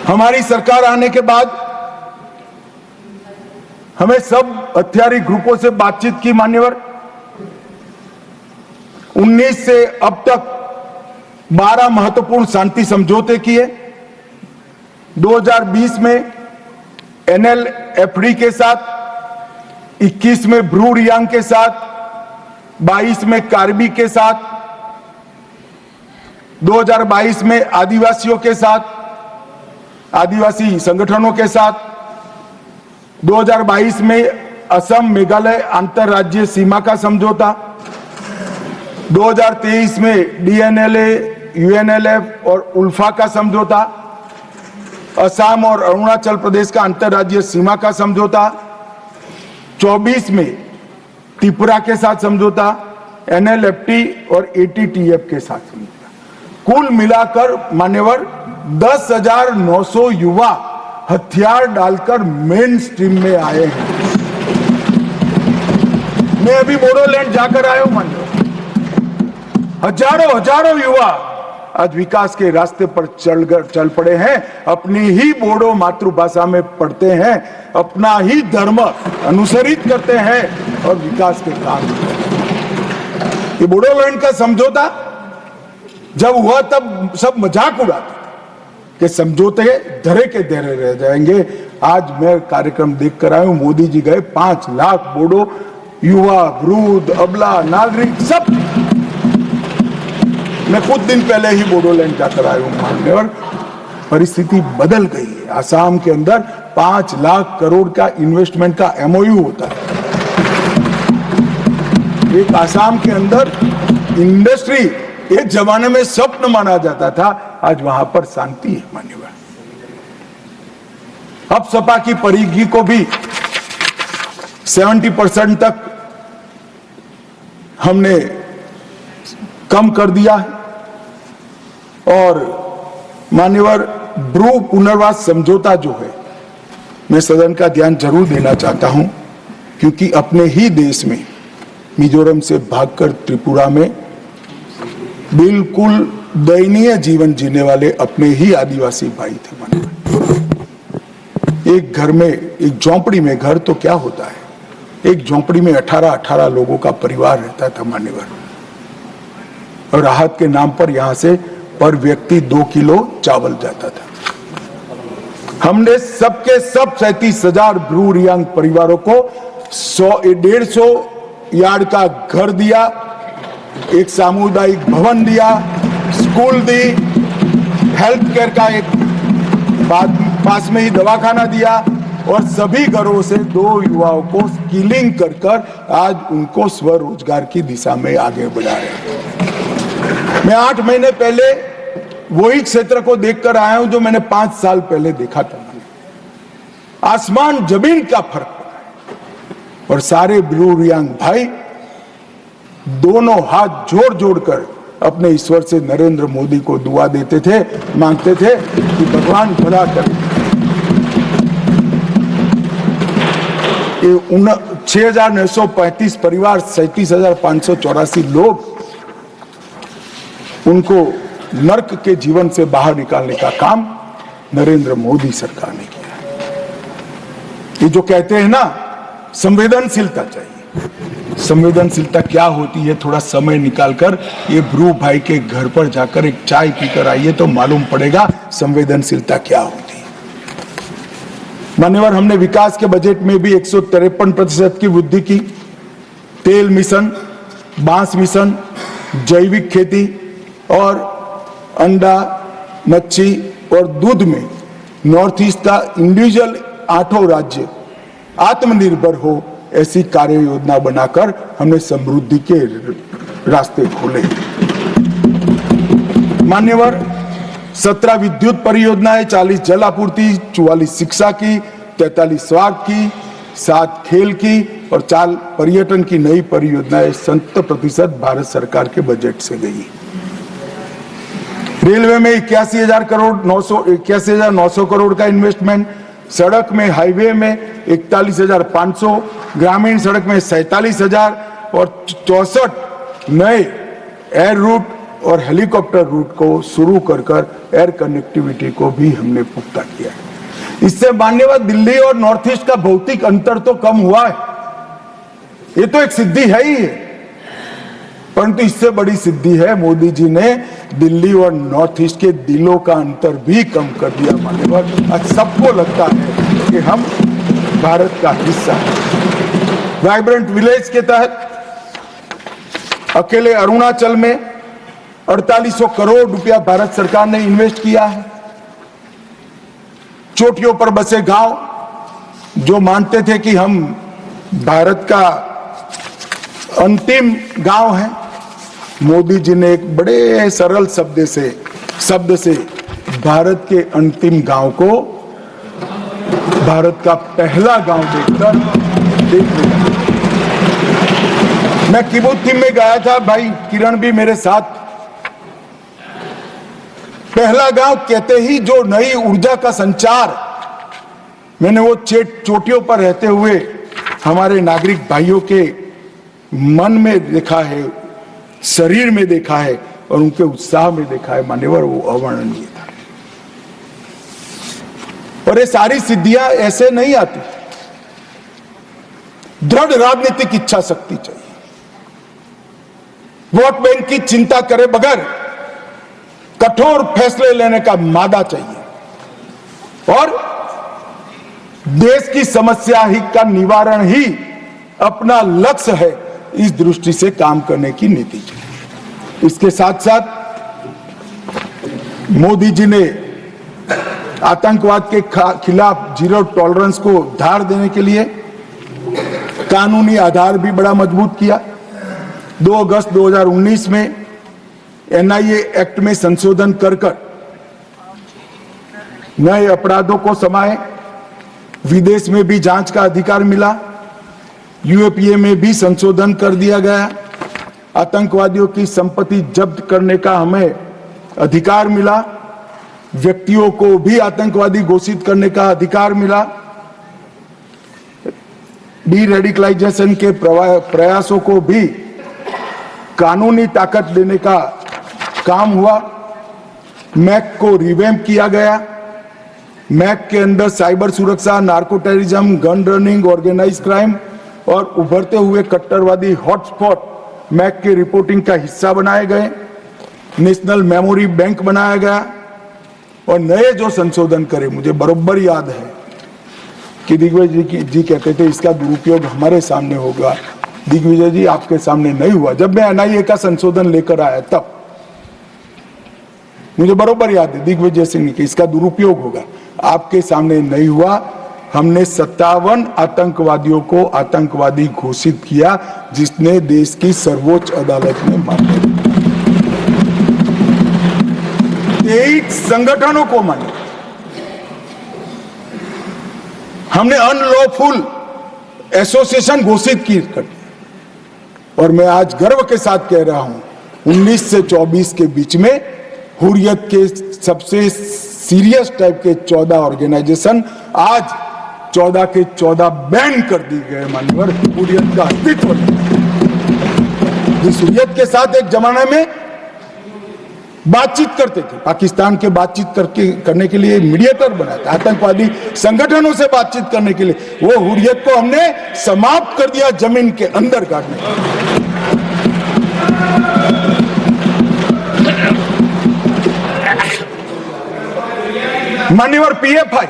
हमारी सरकार आने के बाद हमें सब हथियारी ग्रुपों से बातचीत की मान्यवर। 19 से अब तक 12 महत्वपूर्ण शांति समझौते किए। 2020 में NLFD के साथ, 21 में ब्रू रियांग के साथ, 22 में कार्बी के साथ, 2022 में आदिवासियों के साथ, आदिवासी संगठनों के साथ, 2022 में असम मेघालय अंतरराज्यीय सीमा का समझौता, 2023 में DNLA, UNLF और उल्फा का समझौता, असम और अरुणाचल प्रदेश का अंतरराज्यीय सीमा का समझौता, 24 में त्रिपुरा के साथ समझौता, NLFT और ATTF के साथ समझौता। कुल मिलाकर मान्यवर 10,900 युवा हथियार डालकर मेन स्ट्रीम में आए हैं। मैं अभी बोडोलैंड जाकर आया हूं मान्यवर। हजारों युवा आज विकास के रास्ते पर चल पड़े हैं, अपनी ही बोडो मातृभाषा में पढ़ते हैं, अपना ही धर्म अनुसरित करते हैं और विकास के काम करते हैं। ये बोडोलैंड का समझौता जब हुआ तब सब मजाक उड़ाते कि समझौते धरे के धरे रह जाएंगे। आज मैं कार्यक्रम देख कर आया हूं, मोदी जी गए, 5 लाख बोडो युवा, वृद्ध, अबला, नागरिक सब। मैं कुछ दिन पहले ही बोडोलैंड जाकर आया हूं मान्यवर। परिस्थिति बदल गई है। आसाम के अंदर 5 लाख करोड़ का इन्वेस्टमेंट का MOU होता है। एक आसाम के अंदर इंडस्ट्री एक जमाने में स्वप्न माना जाता था, आज वहां पर शांति है मान्यवर। अब सपा की परिधि को भी 70% तक हमने कम कर दिया है। और मान्यवर ब्रू पुनर्वास समझौता जो है, मैं सदन का ध्यान जरूर देना चाहता हूं, क्योंकि अपने ही देश में मिजोरम से भागकर त्रिपुरा में बिल्कुल दयनीय जीवन जीने वाले अपने ही आदिवासी भाई थे मान्यवर। एक घर में, एक झोंपड़ी में, घर तो क्या होता है, एक झोंपड़ी में 18 लोगों का परिवार रहता था मान्यवर। और राहत के नाम पर यहां से पर व्यक्ति 2 किलो चावल जाता था। हमने सबके सब 37,000 ब्रू रियांग परिवारों को 150 यार्ड का घर दिया, एक सामुदायिक भवन दिया, स्कूल दी, हेल्थ केयर का एक पास में ही दवाखाना दिया और सभी घरों से 2 युवाओं को स्किलिंग कर आज उनको स्वरोजगार की दिशा में आगे बढ़ा रहे हैं। मैं 8 महीने पहले वही क्षेत्र को देखकर आया हूं जो मैंने 5 साल पहले देखा था। आसमान जमीन का फर्क पड़ा है। और सारे ब्रू रियांग भाई दोनों हाथ जोड़कर अपने ईश्वर से नरेंद्र मोदी को दुआ देते थे, मांगते थे कि भगवान भला करे। 6,935 परिवार, 37,584 लोग, उनको नर्क के जीवन से बाहर निकालने का काम नरेंद्र मोदी सरकार ने किया। ये जो कहते हैं ना, संवेदनशीलता चाहिए। संवेदनशीलता क्या होती है, थोड़ा समय निकालकर ये ब्रू भाई के घर पर जाकर एक चाय पीकर आइए तो मालूम पड़ेगा संवेदनशीलता क्या होती है। मान्यवर, हमने विकास के बजट में भी 153% की वृद्धि की। तेल मिशन, बांस मिशन, जैविक खेती और अंडा, मच्छी और दूध में नॉर्थ ईस्ट का इंडिविजुअल 8 राज्य आत्मनिर्भर हो, ऐसी कार्य योजना बनाकर हमने समृद्धि के रास्ते खोले। मान्यवर, 17 विद्युत परियोजनाएं, 40 जल आपूर्ति, 44 शिक्षा की, 43 स्वास्थ्य की, 7 खेल की और 4 पर्यटन की नई परियोजनाएं 70% भारत सरकार के बजट से गई। रेलवे में 81,900 करोड़ का इन्वेस्टमेंट, सड़क में, हाईवे में 41,500, ग्रामीण सड़क में 47,000 और 64 नए एयर रूट और हेलीकॉप्टर रूट को शुरू कर एयर कनेक्टिविटी को भी हमने पुख्ता किया है। इससे मान्यवर दिल्ली और नॉर्थ ईस्ट का भौतिक अंतर तो कम हुआ है, ये तो एक सिद्धि है ही है, परंतु इससे बड़ी सिद्धि है मोदी जी ने दिल्ली और नॉर्थ ईस्ट के दिलों का अंतर भी कम कर दिया मान्यवर। आज सबको लगता है कि हम भारत का हिस्सा है। वाइब्रेंट विलेज के तहत अकेले अरुणाचल में 4800 करोड़ रुपया भारत सरकार ने इन्वेस्ट किया है। चोटियों पर बसे गांव जो मानते थे कि हम भारत का अंतिम गांव है, मोदी जी ने एक बड़े सरल शब्द से भारत के अंतिम गांव को भारत का पहला गांव देख लिया। मैं किबुत्थिम में गया था, भाई किरण भी मेरे साथ। पहला गांव कहते ही जो नई ऊर्जा का संचार मैंने वो चोटियों पर रहते हुए हमारे नागरिक भाइयों के मन में देखा है, शरीर में देखा है और उनके उत्साह में देखा है मान्यवर, वो अवर्णनीय था। और ये सारी सिद्धियां ऐसे नहीं आती, दृढ़ राजनीतिक इच्छा शक्ति चाहिए, वोट बैंक की चिंता करे बगैर कठोर फैसले लेने का मादा चाहिए और देश की समस्या ही का निवारण ही अपना लक्ष्य है, इस दृष्टि से काम करने की नीति चाहिए। इसके साथ साथ मोदी जी ने आतंकवाद के खिलाफ जीरो टॉलरेंस को धार देने के लिए कानूनी आधार भी बड़ा मजबूत किया। 2 अगस्त 2019 में एनआईए एक्ट में संशोधन कर नए अपराधों को समाये, विदेश में भी जांच का अधिकार मिला, यूएपीए में भी संशोधन कर दिया गया, आतंकवादियों की संपत्ति जब्त करने का हमें अधिकार मिला, व्यक्तियों को भी आतंकवादी घोषित करने का अधिकार मिला, डी रेडिकलाइजेशन के प्रयासों को भी कानूनी ताकत देने का काम हुआ, मैक को रिवैम्प किया गया, मैक के अंदर साइबर सुरक्षा, narco terrorism, gun running, organise crime और उभरते हुए कट्टरवादी हॉटस्पॉट मैक के रिपोर्टिंग का हिस्सा बनाए गए, नेशनल मेमोरी बैंक बनाया गया और नए जो संशोधन करे, मुझे बरोबर याद है कि दिग्विजय जी कहते थे इसका दुरुपयोग हमारे सामने होगा। दिग्विजय जी आपके सामने नहीं हुआ, जब मैं एनआईए का संशोधन लेकर आया तब मुझे बरोबर याद है दिग्विजय सिंह कि इसका दुरुपयोग होगा, आपके सामने नहीं हुआ। हमने 57 आतंकवादियों को आतंकवादी घोषित किया, जिसने देश की सर्वोच्च अदालत में मान्य 23 संगठनों को मान्य। हमने अनलॉफुल एसोसिएशन घोषित की कर, और मैं आज गर्व के साथ कह रहा हूं 19 से 24 के बीच में हुर्रियत के सबसे सीरियस टाइप के 14 ऑर्गेनाइजेशन आज 14 के 14 बैन कर दिए गए मान्यवर। हुर्रियत का अस्तित्व जिस हुर्रियत के साथ एक जमाने में बातचीत करते थे, पाकिस्तान के बातचीत करने के लिए मीडिएटर बनाया था, आतंकवादी संगठनों से बातचीत करने के लिए, वो हुर्रियत को हमने समाप्त कर दिया, जमीन के अंदर काटने। मान्यवर पीएफआई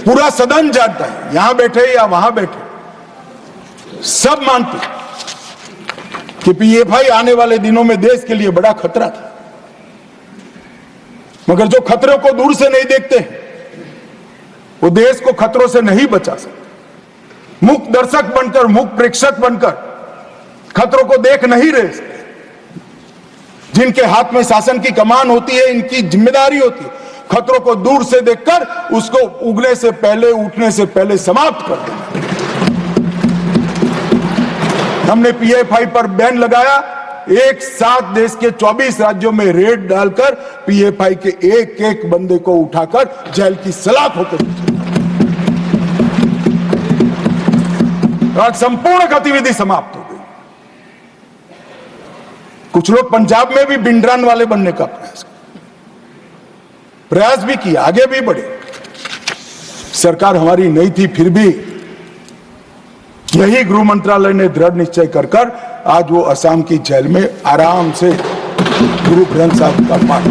पूरा सदन जानता है, यहां बैठे या वहां बैठे सब मानते कि पीएफआई आने वाले दिनों में देश के लिए बड़ा खतरा था, मगर जो खतरों को दूर से नहीं देखते वो देश को खतरों से नहीं बचा सकते। मुक्त दर्शक बनकर, मुक्त प्रेक्षक बनकर खतरों को देख नहीं रहे, जिनके हाथ में शासन की कमान होती है, इनकी जिम्मेदारी होती है खतरों को दूर से देखकर उसको उगने से पहले, उठने से पहले समाप्त कर देना। हमने पीएफआई पर बैन लगाया, एक साथ देश के 24 राज्यों में रेड डालकर पीएफआई के एक एक बंदे को उठाकर जेल की सलाख होकर संपूर्ण गतिविधि समाप्त हो गई। कुछ लोग पंजाब में भी बिंडरान वाले बनने का प्रयास भी किया, आगे भी बढ़े। सरकार हमारी नहीं थी, फिर भी यही गृह मंत्रालय ने दृढ़ निश्चय कर आज वो असम की जेल में आराम से गुरु ग्रंथ साहब का पाठ